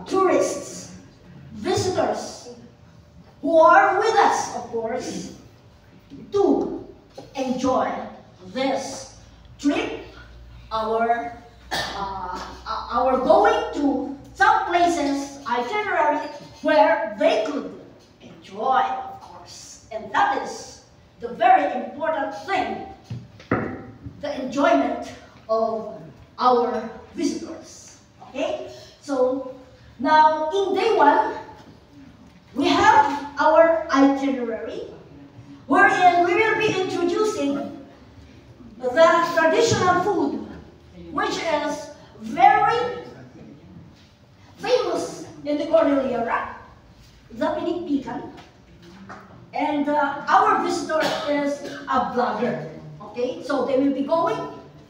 tourists, visitors who are with us, of course, to enjoy this trip, our going to some places, itinerary, where they could enjoy, of course. And that is the very important thing, the enjoyment of our visitors. Okay? So, now in day one, we have our itinerary, wherein we will be introducing the traditional food, which is very famous in the Cordillera, the pinikpikan. And our visitor is a blogger. Okay, so they will be going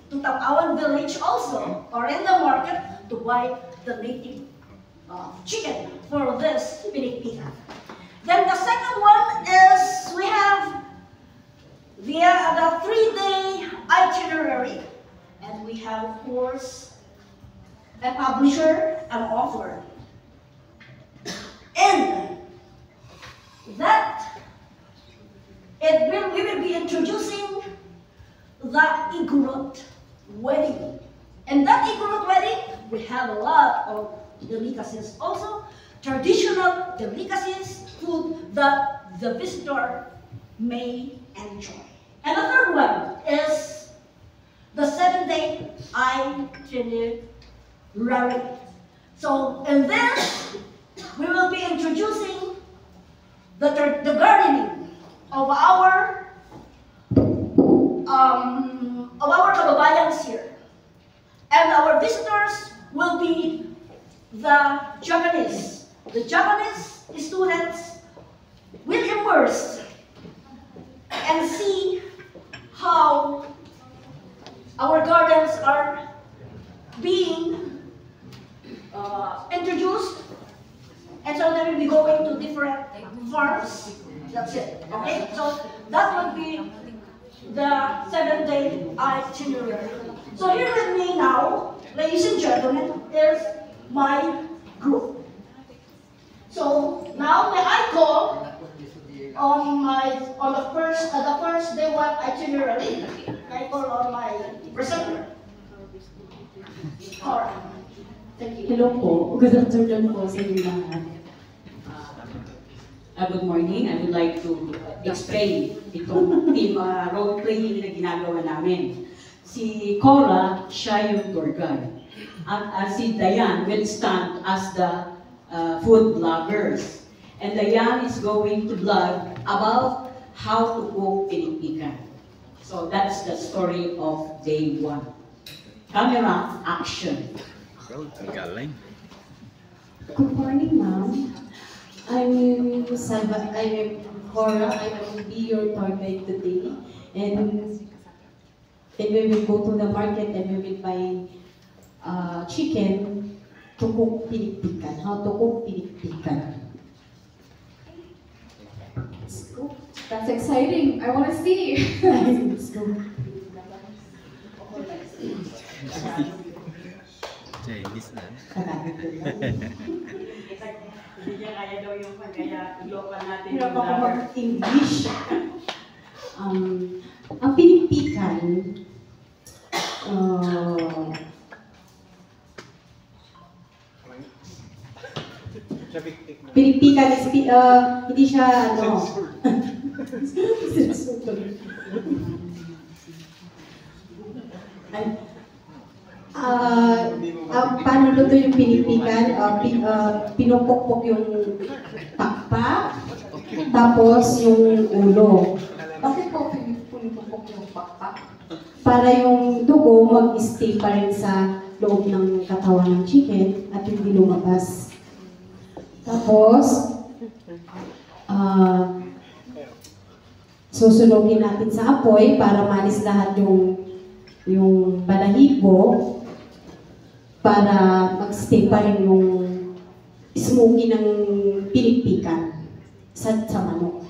to Tapawan village also, or in the market, to buy the native chicken for this pinikpikan. Then the second one is we have the 3-day itinerary, and we have, of course, a publisher, an author. And that we will be introducing the Igorot wedding. And that Igorot wedding, we have a lot of delicacies also, traditional delicacies, food that the visitor may enjoy. And the third one is the 7-day itinerary. So in this, we will be introducing the gardening of our kababayans here. And our visitors will be the Japanese. The Japanese students will immerse and see how our gardens are being introduced, and so they will be going to different farms. That's it. Okay, so that will be the 7-day itinerary. So here with me now, ladies and gentlemen, is my group. So now may I call on the first day one itinerary. I call on my presenter. Alright. Thank you. Hello po. Good afternoon po sa inyo lahat. Good morning. I would like to explain itong team role playing na ginagawa namin. Si Cora, siya yung tour guide. At si Diane will stand as the food bloggers. And Diane is going to blog about how to cook pinikpikan. So that's the story of day one. Camera, action. Galing. Good morning, ma'am. I'm Cora. I will be your tour guide today. And we will go to the market and we will buy chicken to cook pinikpikan. How to cook pinikpikan. Let's go. That's exciting. I want to see. Let's go. Chinese na. Hindi niya kaya daw yung kaya ilokan natin Hirap ako mag-English. Ang pinikpikan, pinikpikan is, hindi siya, paano luto yung pinikpikan, pinupukpok yung pakpak, tapos yung ulo. Bakit po pinupukpok yung pakpak? Para yung dugo mag-stay pa rin sa loob ng katawan ng chicken at hindi lumabas. Tapos, susunogin natin sa apoy para malis lahat yung balahibo para mag-stay pa rin yung smoky ng pinikpikan sa manok.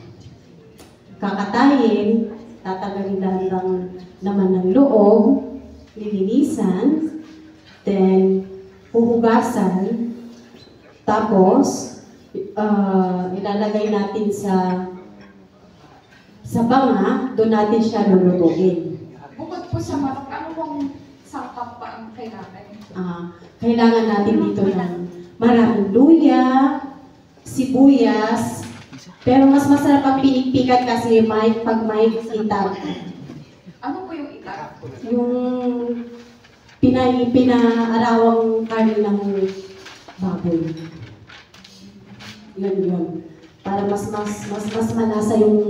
Kakatayin, tatanggalin lang naman ng loob, lilinisan, then huhugasan, Tapos, ilalagay natin sa banga, doon natin siya lulutuin. Bukod po sa manok, ano pong sangkap pa ang kailangan? Kailangan natin dito ng maraming luya, sibuyas, pero mas masarap ang pinikpikan kasi pag may itab. Ano po yung itak? Yung pinaarawang karne ng baboy. Yun. Para mas malasa yung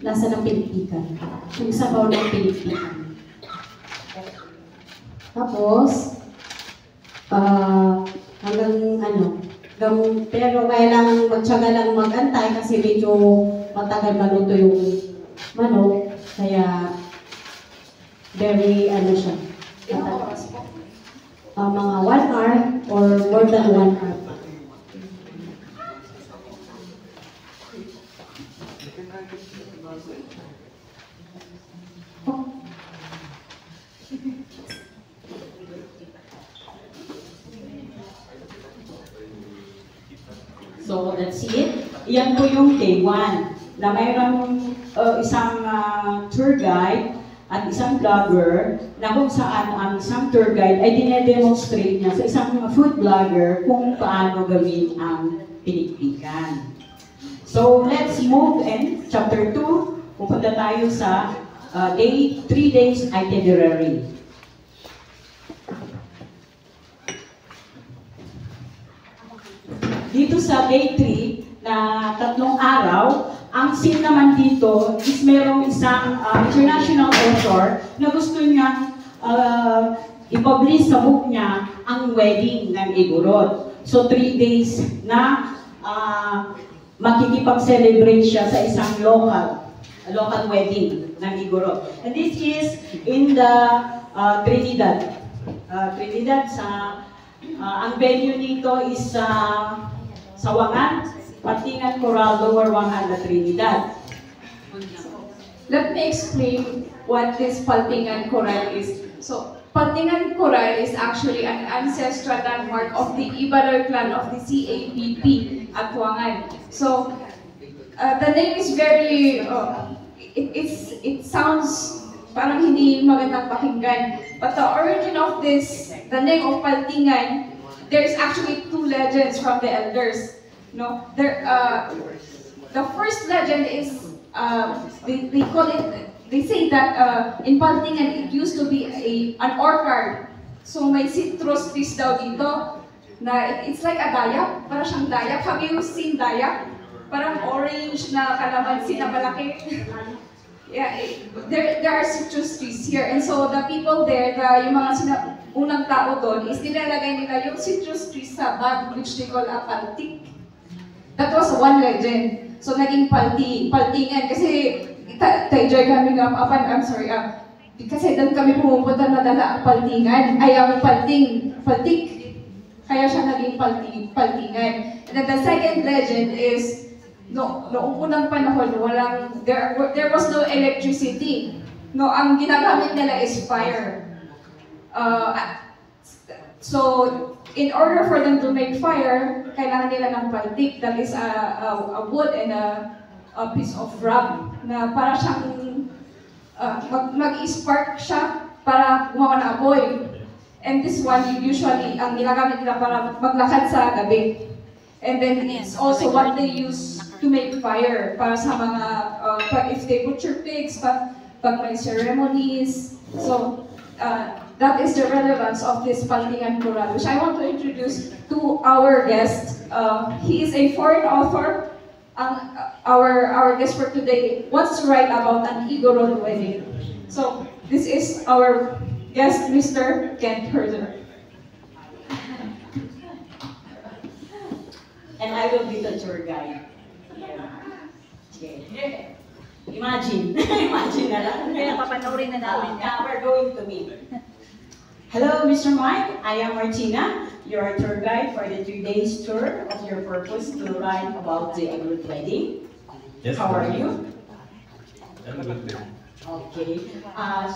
lasa ng pinikpikan. Yung sabaw ng pinikpikan. Tapos, pero kailangan magtyaga lang mag-antay kasi medyo matagal maluto yung manok. Kaya, very, siya. Ilang oras po? Mga 1 hour or more than 1 hour. So, that's it. Yan po yung day 1 na mayroong isang tour guide at isang vlogger na kung saan ang isang tour guide ay dinedemonstrate niya sa isang food vlogger kung paano gawin ang pinikpikan. So, let's move in chapter 2. Pupunta tayo sa 3 days itinerary. Dito sa day 3 na 3 araw, ang scene naman dito is merong isang international author na gusto niyang i-publish sa book niya ang wedding ng Igorot. So 3 days na makikipag-celebrate siya sa isang local wedding ng Igorot. And this is in the Trinidad. Trinidad ang venue nito is Sawangan, Patingan, Coral, Lower Wangan, na Trinidad. Let me explain what this Paltingan Coral is. So, Paltingan Coral is actually an ancestral landmark of the Ibaloy clan of the CAPP at Wangan. So, the name is very, it sounds parang hindi magandang pakinggan. But the origin of the name of Paltingan, there's actually 2 legends from the elders. No, the first legend is they call it. They say that in Paltingan it used to be an orchard. So may citrus trees daw dito na it's like a dayak, para siyang dayak. Have you seen dayak? Parang orange na kalamansi na malaki. Yeah, there are citrus trees here, and so the people there, yung mga unang tao doon, is nilalagay nila yung citrus trees sa bag, which they call a paltik. That was one legend. So naging Paltingan kasi Joy kami I'm sorry, kasi doon kami pumupunta na dala ang Paltingan, ay ang paltik. Kaya siya naging Paltingan. And then the second legend is noong unang panahon, there was no electricity. No, ang ginagamit nila is fire. So, in order for them to make fire, kailangan nila ng paltik. That is a wood and a piece of rock na para siyang mag-spark siya para gumawa ng apoy. And this one, usually, ang ginagamit nila para maglakad sa gabi. And then it's also what they use to make fire para sa mga, if they butcher pigs, pag may ceremonies. So, that is the relevance of this Paltingan Coral, which I want to introduce to our guest. He is a foreign author. Our guest for today wants to write about an Igorot wedding. So, this is our guest, Mr. Kent Herder. And I will be the tour guide. Okay. Imagine na lang. Kaya papanoorin na namin. We're going to meet. Hello, Mr. Mike. I am Martina, your tour guide for the 3 days tour of your purpose to write about the Igorot wedding. Yes, How are you? I'm good. Okay.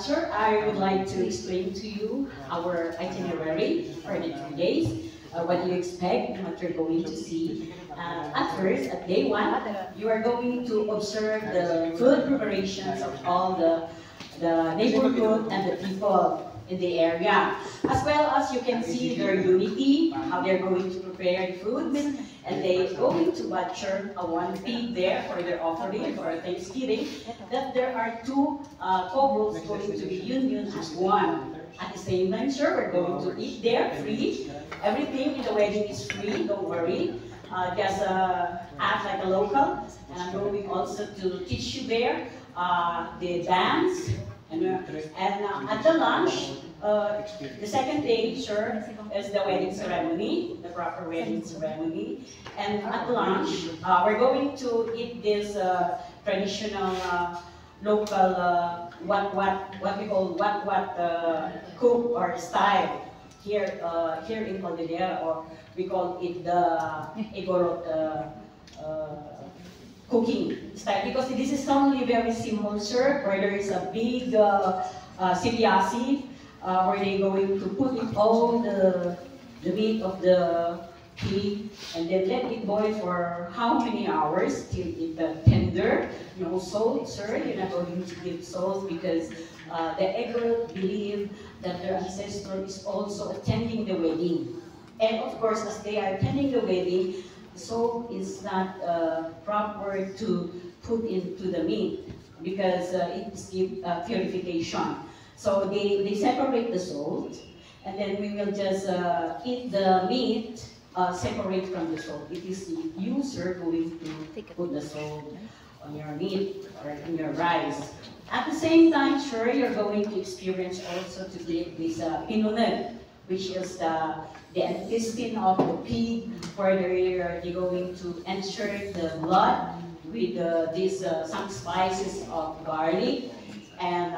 Sir, I would like to explain to you our itinerary for the 3 days. what you expect and what you're going to see. At first, at day one, you are going to observe the food preparations of all the neighborhood and the people in the area. As well as you can see their unity, how they're going to prepare the foods, and they're going to butcher one pig there for their offering for Thanksgiving, that there are two couples going to be union as one. At the same time, sir, we're going to eat there free. Everything in the wedding is free, don't worry. Just act like a local. And I'm going also to teach you there the dance. And at the lunch, the second day, sure, is the wedding ceremony, the proper wedding ceremony. And at lunch, we're going to eat this traditional local what we call cook or style here in Cordillera, or we call it the Igorot cooking style, because this is only very simple, sir, where there is a big siliasi, where they're going to put in all the meat of the pig and then let it boil for how many hours till it tender. No salt, sir, you're not going to give salt because the Igorot believe that their ancestor is also attending the wedding. And of course, as they are attending the wedding, salt is not proper to put into the meat because it gives purification. So they separate the salt, and then we will just eat the meat separate from the salt. It is the user going to put the salt on your meat or in your rice. At the same time, sure, you're going to experience also to get this pinunag, which is the intestine of the pig, where they're going to insert the blood with these some spices of garlic and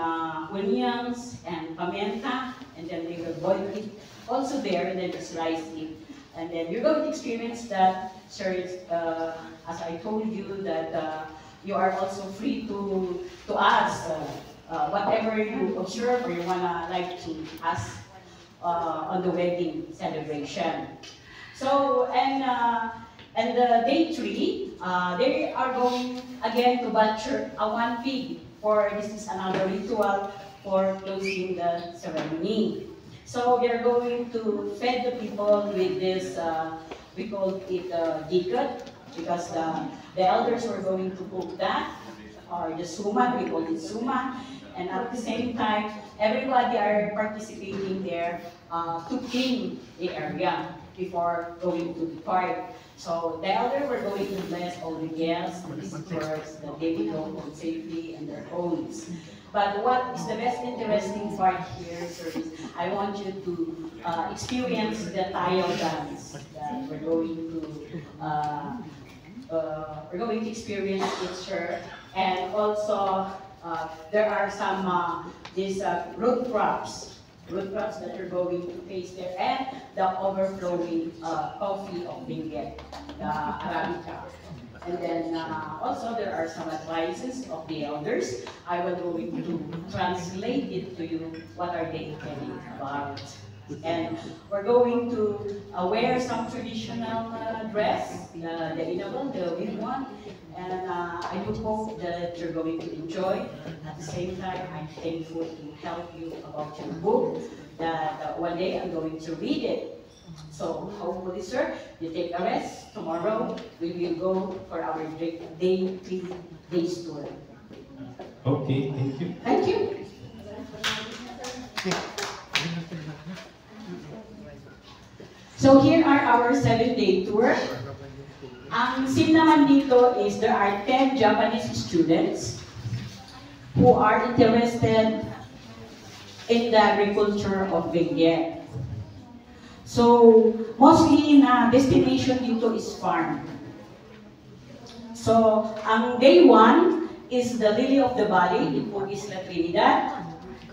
onions and pimenta, and then they will boil it also there, and then just rice it. And then you're going to experience that, sir, as I told you, that you are also free to ask whatever you observe or you wanna like to ask on the wedding celebration. So, and day 3, they are going again to butcher one pig, for this is another ritual for closing the ceremony. So we are going to feed the people with this, we call it dikat, because the elders were going to cook that, or the suman, we call it suman. And at the same time, everybody are participating there to clean the area before going to depart. So the elder were going to bless all the guests, the visitors, that they will go home safely in their homes. But what is the best interesting part here, sir, is I want you to experience the tile dance that we're going to experience it, sir. And also, there are some these root crops that you're going to face there, and the overflowing coffee of Benguet, the Arabica. And then also there are some advices of the elders. I will going to translate it to you, what are they telling about. And we're going to wear some traditional dress, the inabal, the wig one. And I do hope that you're going to enjoy. At the same time, I'm thankful to help you about your book, that one day I'm going to read it. So hopefully, sir, you take a rest. Tomorrow, we will go for our day 3 days tour. Okay, thank you. Thank you. So here are our 7-day tour. Ang scene naman dito is there are 10 Japanese students who are interested in the agriculture of Benguet. So, mostly na destination dito is farm. So, ang day 1 is the Lily of the Valley in Isla Trinidad.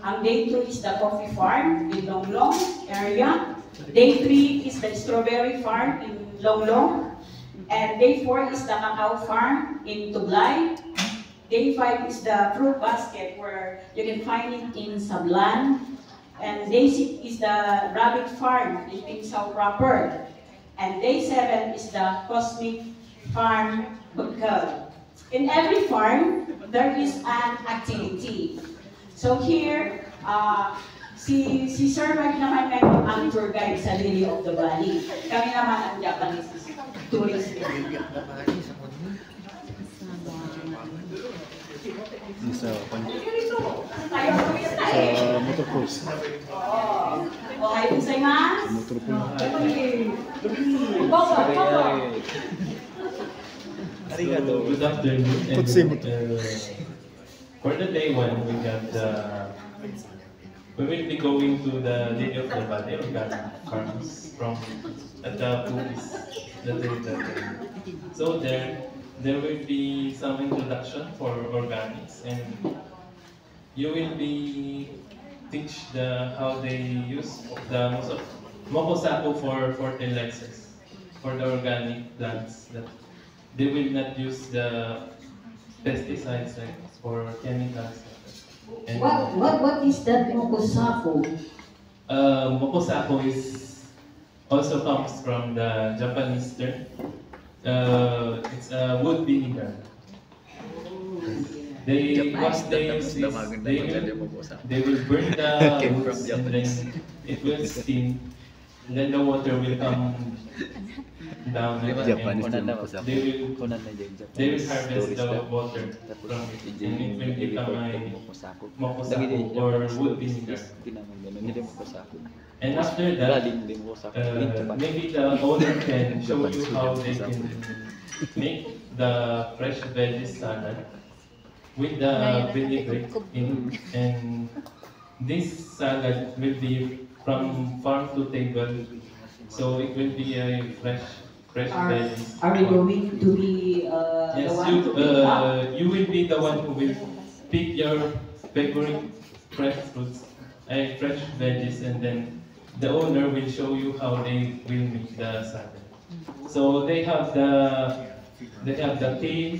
Ang day 2 is the coffee farm in Longlong area. Day 3 is the strawberry farm in Longlong. And day 4 is the cacao farm in Tublay. Day 5 is the fruit basket where you can find it in Sablan. And day 6 is the rabbit farm in Pingsao proper. And day 7 is the Cosmic Farm Hotel. In every farm, there is an activity. So here, si Sir Mike naman ngayon ang tour guide sa Lily of the Valley. Kami naman ang Japanese tourist. Sa motor cruise. Okay, gozaimasu. Motor cruise. So, good afternoon. And, for the day 1, we got we will be going to the Lily of the Valley organic farms from at the police. So there will be some introduction for organics, and you will be teach how they use the mokosaku for fertilizers for the organic plants. That they will not use the pesticides like for chemicals. And What is that mokosaku? Mokosaku also comes from the Japanese term. It's a wood vinegar. Once they use this, they will burn the woods and then it will steam. And then the water will come down and they will harvest the water from it and it will become a mokosaku or wood vinegar. And after that, maybe the owner can show you how they can make the fresh veggie salad with the vinaigrette in, and this salad will be from farm to table, so it will be a fresh veggies. Are we going to be Yes, the one to pick up? you will be the one who will pick your favorite fresh fruits, fresh veggies, and then the owner will show you how they will make the salad. So they have the kale,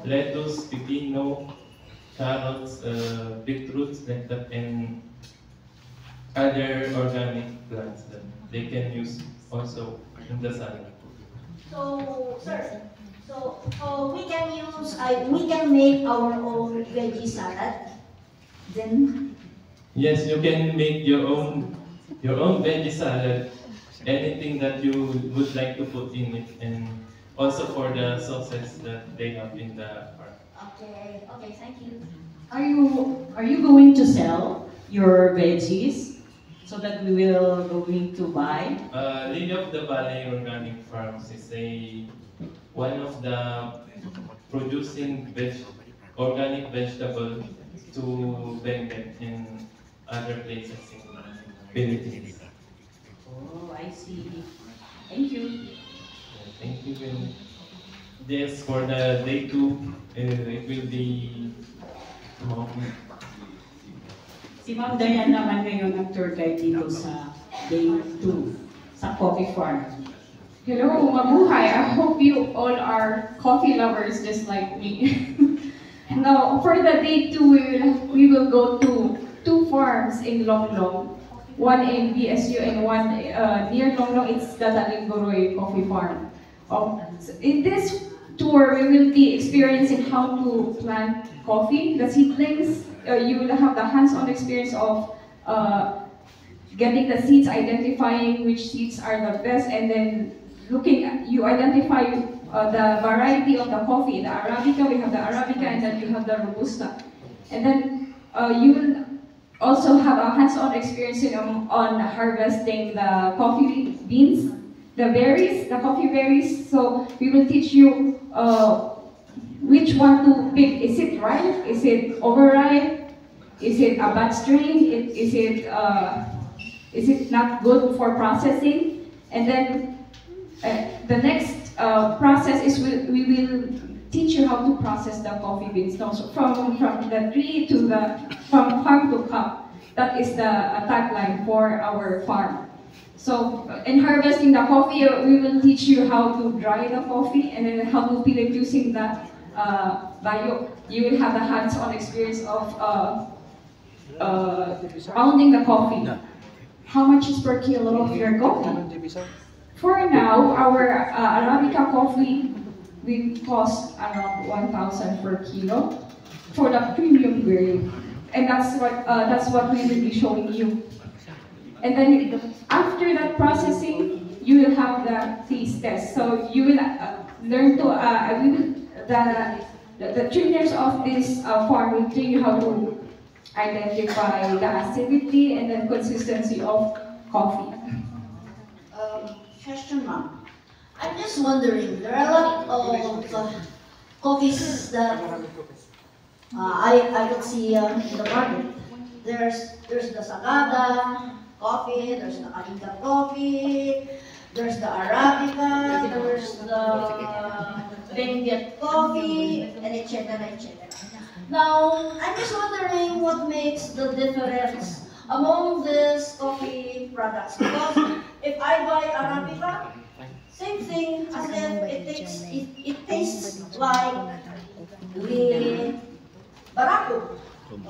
lettuce, pepino, carrots, beetroots, like that, and other organic plants that they can use also in the salad. So, sir, we can make our own veggie salad. Then, Yes, you can make your own veggie salad, anything that you would like to put in it, and also for the sauces that they have in the farm. okay, thank you. Are you going to sell your veggies so that we will going to buy? Lily of the Valley Organic Farms is one of the producing organic vegetable to Benguet and other places in Philippines. Oh, I see. Thank you. Thank you. Yes, for the day 2, it will be Si Ma'am Dayan naman ngayon ang tour guide dito sa day 2 sa coffee farm. Hello, mabuhay. I hope you all are coffee lovers just like me. Now, for the day 2, we will go to 2 farms in Longlong. One in BSU and one near Longlong, it's the Dalingoroy Coffee Farm. So in this tour, we will be experiencing how to plant coffee, the seedlings. You will have the hands-on experience of getting the seeds, identifying which seeds are the best, and then you identify the variety of the coffee. The Arabica, we have the Arabica, and then you have the Robusta. And then you will also have a hands-on experience on harvesting the coffee beans, the coffee berries. So we will teach you which one to pick. Is it ripe? Is it overripe? Is it a bad strain? Is it not good for processing? And then the next process is we will teach you how to process the coffee beans. So from the tree to from farm to cup. That is the tagline for our farm. So in harvesting the coffee, we will teach you how to dry the coffee and then how to peel it using the bayok. You will have the hands-on experience of pounding the coffee. How much is per kilo of your coffee? For now, our Arabica coffee will cost around 1,000 per kilo for the premium grade, and that's what we will be showing you. And then after that processing, you will have the taste test. So you will learn to the trainers of this farm will train you how to identify the acidity and the consistency of coffee. Question, ma'am. I'm just wondering, there are a lot of coffees that I could see in the market. There's the Sagada coffee, there's the Arabica coffee, there's the Arabica, there's the Benguet coffee, and etc. etc. Now, I'm just wondering what makes the difference among these coffee products. Because if I buy Arabica, same thing as if it tastes like the Barako.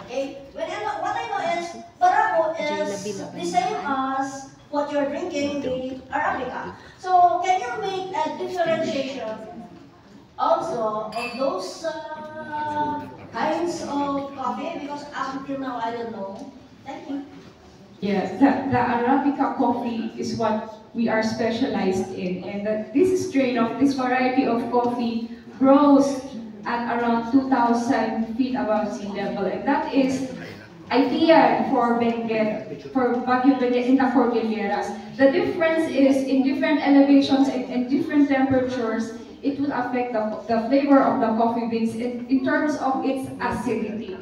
Okay? What I know is Barako is the same as what you're drinking, the Arabica. So can you make a differentiation also of those kinds of coffee? Because until now I don't know. Thank you. Yes, the Arabica coffee is what we are specialized in, and this strain of this variety of coffee grows at around 2,000 feet above sea level, and that is ideal for Benguet, for Baguio Benguet in the Cordilleras. The difference is in different elevations and different temperatures, it will affect the flavor of the coffee beans in terms of its acidity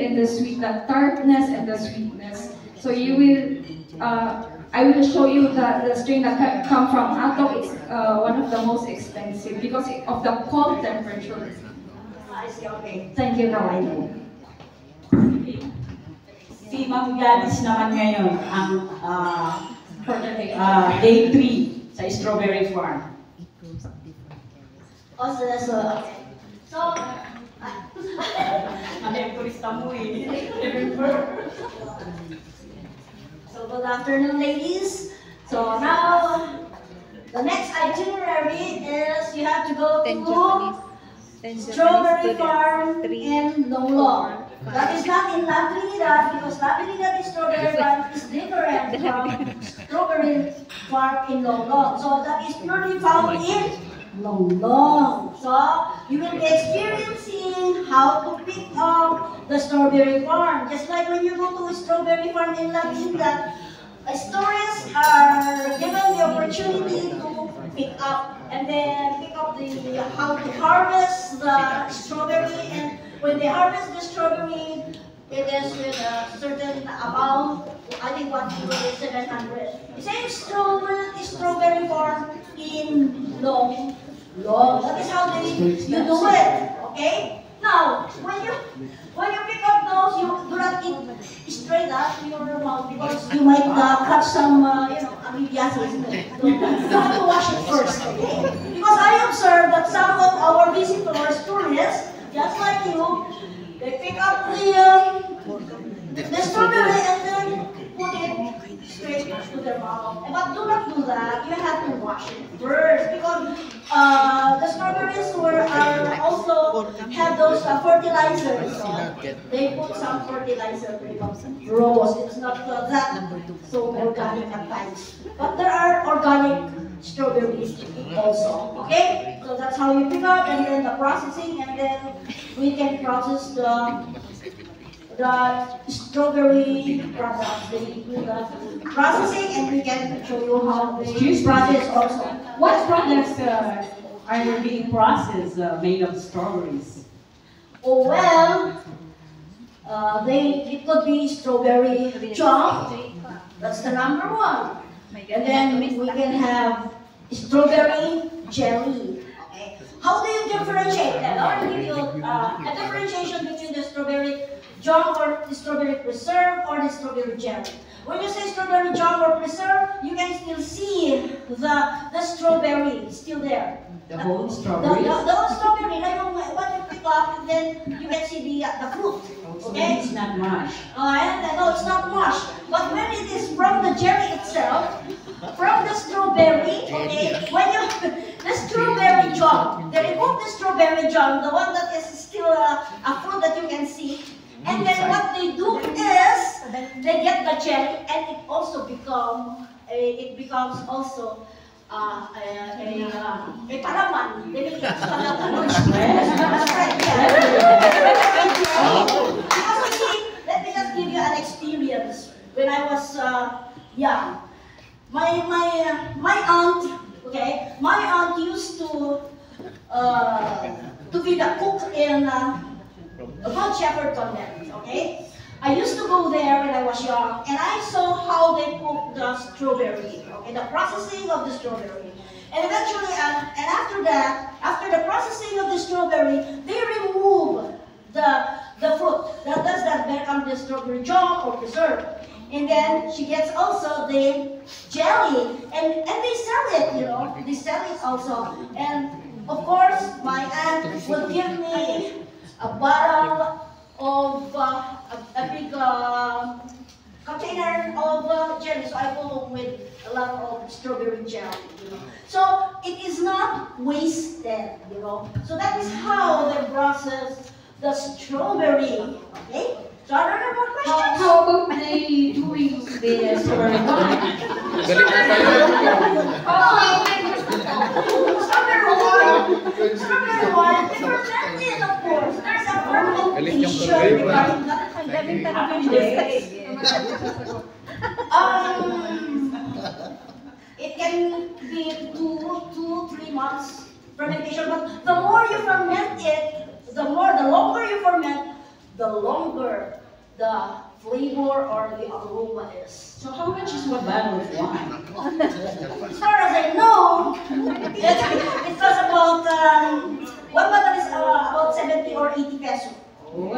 and the sweet, the tartness and the sweetness. So you will, I will show you the strain that come from Atok. It's one of the most expensive because of the cold temperature. I see, okay. Thank you, now I know. Si Ma'am Gladys naman ngayon ang For the day. day 3 sa Strawberry Farm. Also, that's okay. So, Ano yung turista mo eh? so good afternoon, ladies. So now, the next itinerary is you have to go to Strawberry Farm in Longlong. That is not in La Trinidad because La Trinidad Strawberry Farm is different from Strawberry Farm in Longlong. So that is purely found in Longlong. So you will be experiencing how to pick up the strawberry farm. Just like when you go to a strawberry farm in La Trinidad, tourists are given the opportunity to pick up and then pick up the how to harvest the strawberry, and when they harvest the strawberry, it is with a certain amount. I think 1 kilo is 700. The same strawberry farm in Long. That is how you do it. Okay. Now, when you pick up those, you do not eat straight up in your mouth because you might catch some, amoebiasis. So you have to wash it first, okay? Because I observed that some of our visitors, tourists, just like you, they pick up the strawberry and then put it straight to their mouth. But do not do that. You have to wash it first because the strawberries are also have those fertilizers. So they put some fertilizer to become grows. It's not that so organic at times. But there are organic strawberries also. Okay? So that's how you pick up, and then the processing, and then we can process the strawberry products. They do the processing, and we can show you how they process also. What products are being processed made of strawberries? Oh well, it could be strawberry jam. That's the number one. And then we can have strawberry jelly. Okay. How do you differentiate that? I will give you a differentiation between the strawberry jam or the strawberry preserve or the strawberry jelly. When you say strawberry jam or preserve, you can still see the strawberry still there. The whole strawberry? The whole strawberry, like when you pick up, then you can see the fruit Okay? It's not much. And no, it's not mush. But when it is from the jelly itself, from the strawberry, okay, when you, the strawberry jam, they remove the strawberry jam, the one that is still a fruit that you can see, and then what they do is, they get the jelly, and it also becomes also a palaman. They make it palaman. Because you see, let me just give you an experience. When I was young, my aunt, okay, my aunt used to be the cook in Mount Shepherd Convent, okay. I used to go there when I was young, and I saw how they cook the strawberry, okay, the processing of the strawberry. And eventually, and after that, after the processing of the strawberry, they remove the fruit. Does that become the strawberry jam or preserve? And then she gets also the jelly, and they sell it, you know, they sell it also. And of course, my aunt would give me a bottle of a big container of jelly, so I go home with a lot of strawberry jelly, you know. So it is not wasted, you know. So that is how they process the strawberry, okay? So are there more questions? How about they doing the strawberry wine? Strawberry wine, they ferment it, of course. There's a fermentation regarding that. It can be 2-3 months fermentation, but the more you ferment it, the longer you ferment, the longer the flavor or the aroma is. So how much is one bottle of wine? As far as I know, it costs about, one bottle is about 70 or 80 pesos.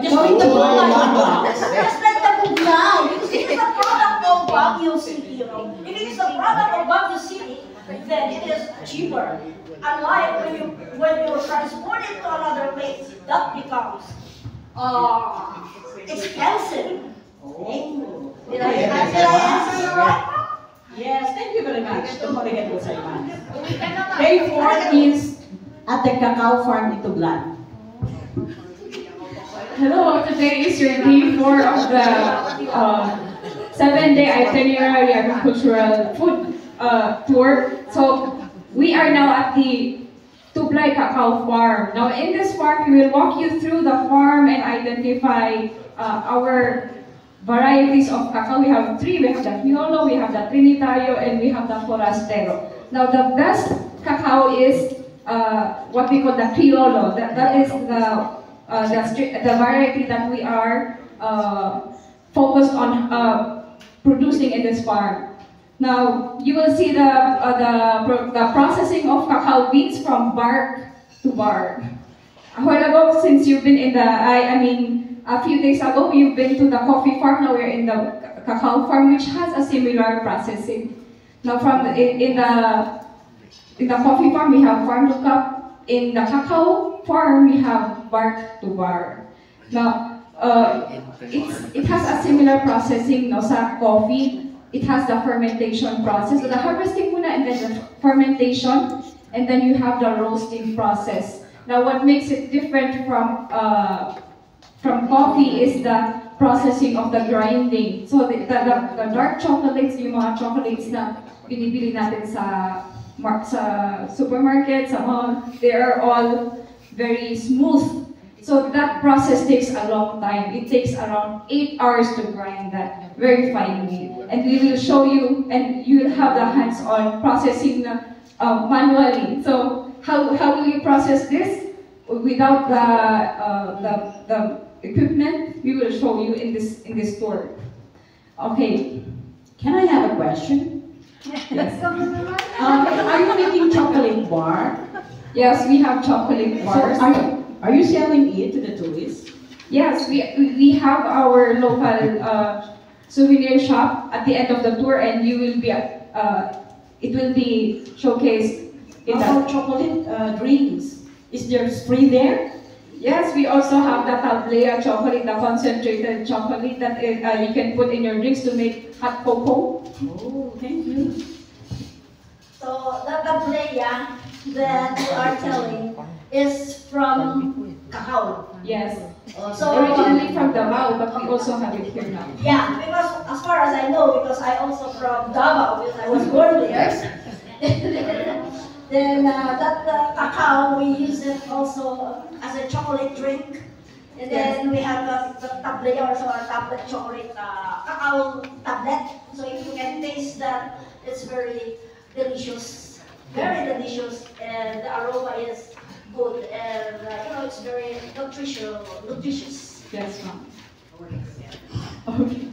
Just like the bugnaw. Just like the bugnaw. Because it is a product of Baguio City, you know. If it is a product of Baguio City, then it is cheaper. Unlike when you transport it to another place, that becomes expensive. Okay? Did I answer you right? Yes, thank you very much. Tumarigat po sa iman. Day 4 is at the cacao farm in Tuglan. Hello, today is your day 4 of the 7-day itinerary agricultural food tour. So we are now at the Tublay Cacao Farm. Now in this farm, we will walk you through the farm and identify our varieties of cacao. We have 3. We have the Criollo, we have the Trinitario, and we have the Forastero. Now the best cacao is what we call the Criollo. That is the variety that we are focused on producing in this farm. Now you will see the processing of cacao beans from bark to bar. A while ago, since you've been in a few days ago, you've been to the coffee farm. Now we're in the cacao farm, which has a similar processing. Now in the coffee farm, we have farm to cup. In the cacao farm, we have bark to bar. Now, it has a similar processing. No, sa coffee, it has the fermentation process. So the harvesting muna, and then the fermentation, and then you have the roasting process. Now, what makes it different from coffee is the processing of the grinding. So the dark chocolates, yung mga chocolates na binibili natin sa supermarket, sa mall, they are all very smooth. So that process takes a long time. It takes around 8 hours to grind that very finely. And we will show you, and you will have the hands-on processing manually. So how will you process this? Without the equipment, we will show you in this tour. Okay. Can I have a question? Yes. Are you making chocolate bar? Yes, we have chocolate bars. So are you selling it to the tourists? Yes, we have our local souvenir shop at the end of the tour, and you will be it will be showcased in How about chocolate drinks? Is there free there? Yes, we also have the Tablea chocolate, the concentrated chocolate that you can put in your drinks to make hot cocoa. Oh, thank you. So the tablea that you are telling is from cacao. Yes, So originally from Davao, but we also have it here now. yeah, because as far as I know, because I also from Davao, because I was born there. Then that cacao, we use it also as a chocolate drink. And then we have the tablea, also a tablet chocolate, cacao tablet. So if you can taste that, it's very delicious, and the aroma is good, and it's very nutritious. Yes, ma'am. Okay.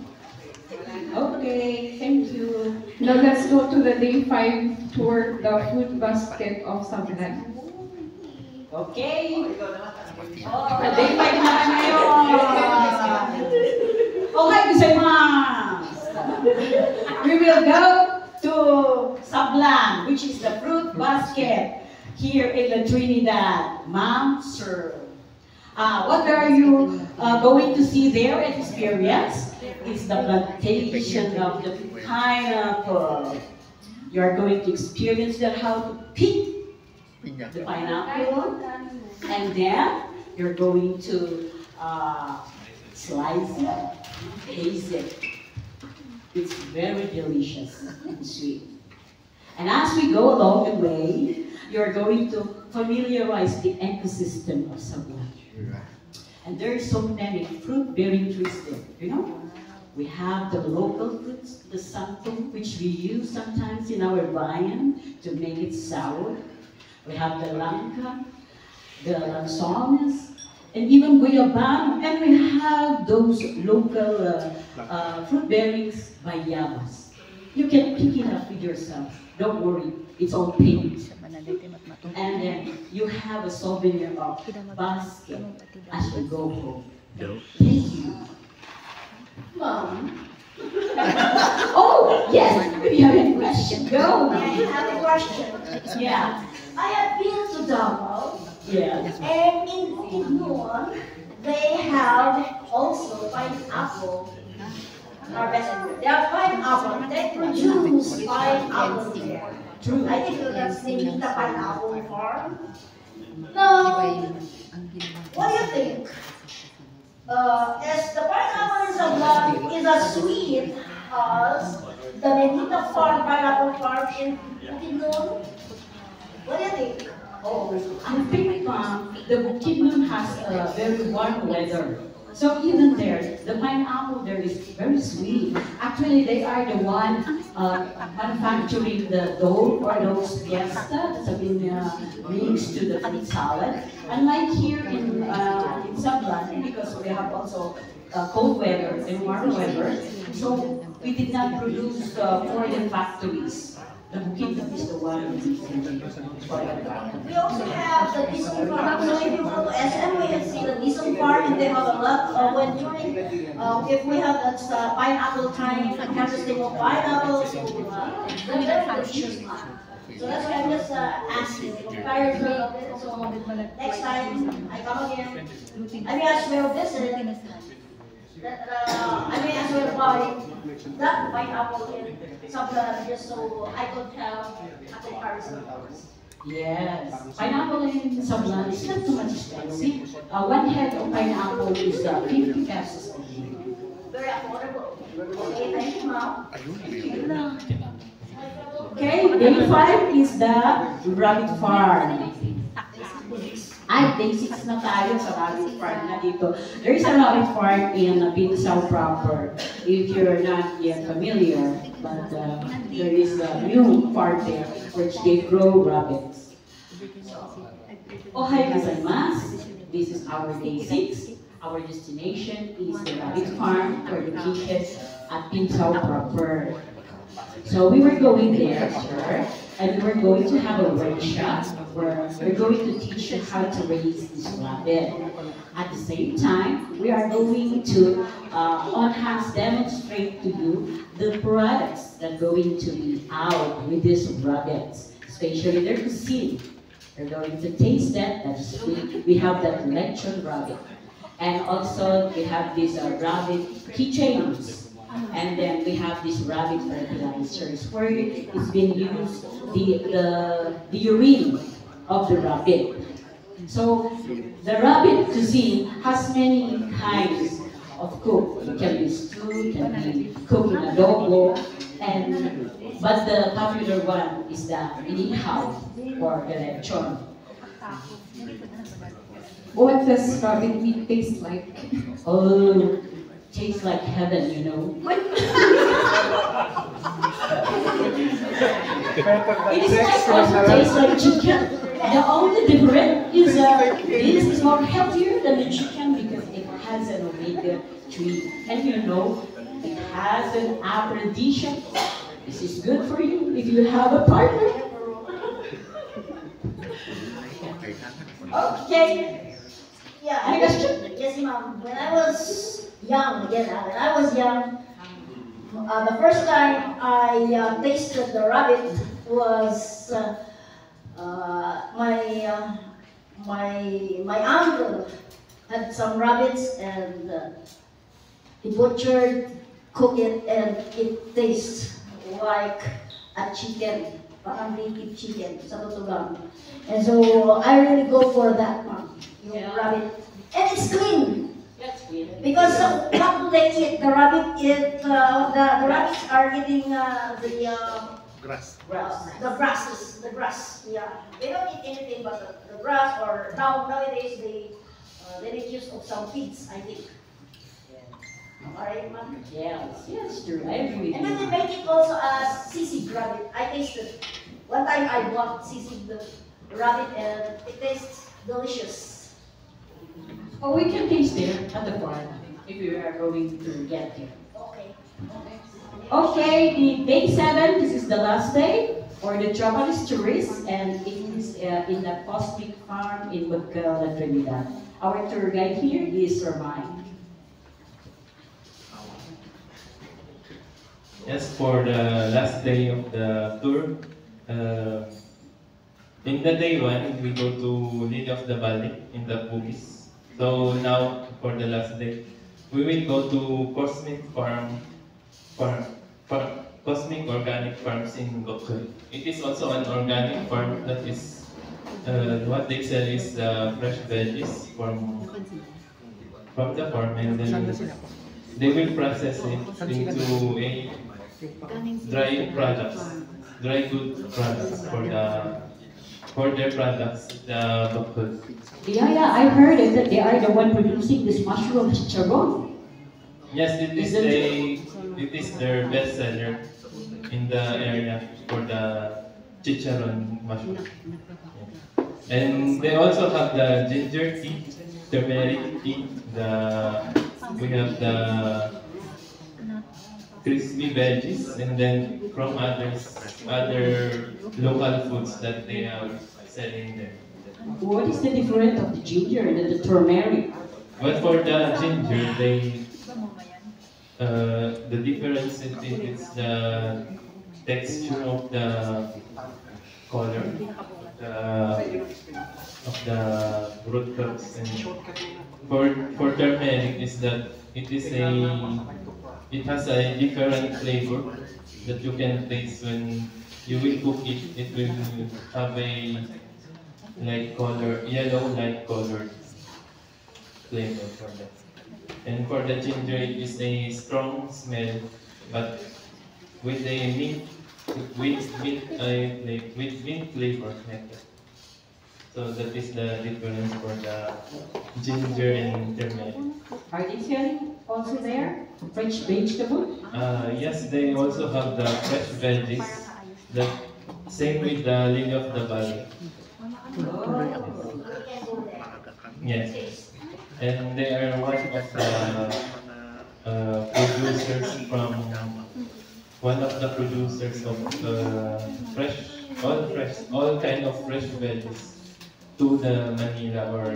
Okay, thank you. Now let's go to the day 5 tour, the food basket of Sablan. Okay. Day 5 na ngayon. Okay, gozaimasu. We will go to Sablan, which is the fruit basket here in La Trinidad. Ma'am, sir. What are you going to see there and experience? Is the plantation of the pineapple. You are going to experience that how to pick the pineapple, and then you're going to slice it, taste it. It's very delicious and sweet. And as we go along the way, you're going to familiarize the ecosystem of Sablan. And there are so many fruit-bearing trees there, you know? We have the local fruits, the santong, which we use sometimes in our bayan to make it sour. We have the langka, the lanzones, and even guayabano. And we have those local fruit bearings, bayabas. You can pick it up with yourself. Don't worry, it's all paid. And then you have a souvenir of basket as you go home. Thank you. Mom, Oh, yes, if you have any question, go. I have a question. Yeah, I have been to Davao, yeah. and in Bukidnon, they have also pineapple harvested. They have pineapple. They produce pineapple there. True. I think that's the Nita Pineapple Farm. Now, what do you think? Is the pineapple in Sablan is as sweet as the Benita Farm Pineapple Farm in Bukidnon? What do you think? Oh, I think the Bukidnon has a very warm weather. So even there, the pineapple there is very sweet. Actually, they are the one manufacturing the dough for those fiesta that have been mixed to the fruit salad. Unlike here in Sablan, because we have also cold weather and warm weather, so we did not produce for the factories. The Bukidnon is the one that is for the factory. We also have the Nissan Farm. So if you go to SM, we can see the Nissan Farm, and they have a lot when during, if we have that pineapple time, harvesting of pineapples, they're very delicious. So that's why I'm just asking, comparison of it. So next time I come again, I may as well visit, I may as well buy that pineapple in Sablan just so I could have a comparison of ours. Yes, pineapple in Sablan is not too much expensive. One head of pineapple is 50 pesos a year. Very affordable. Okay, thank you, Mom. Okay, day 5 is the rabbit farm. Ay, day 6 na tayo sa rabbit farm na dito. There is a rabbit farm in Pinsao proper. If you're not yet familiar, but there is a new farm there which they grow rabbits. Ohayo gozaimasu. This is our day 6. Our destination is the rabbit farm. We're located at Pinsao proper. So we were going there, sure, and we're going to have a workshop where we're going to teach you how to raise this rabbit. At the same time, we are going to on-hands demonstrate to you the products that are going to be out with these rabbits, especially their cuisine. We're going to taste that. We have that lechon rabbit. And also we have these rabbit keychains. And then we have these rabbit fertilizers where it's been used the urine of the rabbit. So the rabbit cuisine has many kinds of cook. It can be stew, it can be cooked in adobo, but the popular one is the inihaw or the lechon. What does rabbit meat taste like? Oh, tastes like heaven, you know. It is like also tastes like chicken. The only difference is this is more healthier than the chicken because it has an omega-3, and you know it has an aphrodisiac. This is good for you if you have a partner. Okay. Yeah, Any question? yes, ma'am. When I was young, the first time I tasted the rabbit was my uncle had some rabbits and he butchered, cooked it, and it tastes like a chicken, parang native chicken, sa totoo lang. And so I really go for that one, yung rabbit. And it's clean. That's good. Because what do they eat? The rabbit the rabbits are eating Grass. the grass. Yeah, they don't eat anything but the grass. Or nowadays they make use of some feeds, I think. Alright, ma'am. Yes, true. I agree with And then you. they make it also as sisig rabbit. I tasted. One time I bought sisig the rabbit and it tastes delicious. Oh, we can taste there at the farm if we are going to get there. Okay. Okay, the day 7, this is the last day for the Japanese tourists, and it is in the Cosmic Farm in Magdala, Trinidad. Our tour guide here is Sir Mike. Yes, for the last day of the tour, in the day 1, we go to Lily of the Valley in the Bugis. So now, for the last day, we will go to Cosmic Cosmic Organic Farms in Bukol. It is also an organic farm that is, what they sell is the fresh veggies from the farm, and then they will process it into a dry good products for their products, the Bukol. Yeah, I heard it that they are the one producing this mushroom chicharron. Yes, it is their best seller in the area for the chicharon mushroom. And they also have the ginger tea, turmeric tea, we have the crispy veggies, and then from other local foods that they are selling there. What is the difference of the ginger and the turmeric? But for the ginger, the difference is the texture of the color of the root crops, and for turmeric is that it has a different flavor that you can taste when you will cook it. It will have a yellow light colored flavor for that. And for the ginger, it is a strong smell, but with a mint flavor like that. So that is the difference for the ginger and turmeric. Are they selling also there? Fresh vegetable? Yes, they also have the fresh veggies. The same with the Lily of the Valley. Yes. And they are one of the producers of all kind of fresh veggies to the Manila or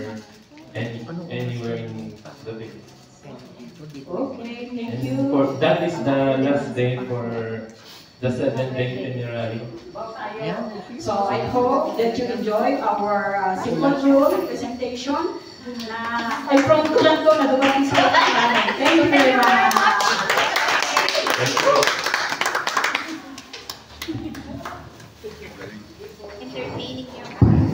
anywhere in the Philippines. Okay, thank And you. that is the last day for the 7-day itinerary. So I hope that you enjoy our simple rule presentation. I front ko lang to na dumating sa namin. Thank you very much. Thank you. Entertaining yung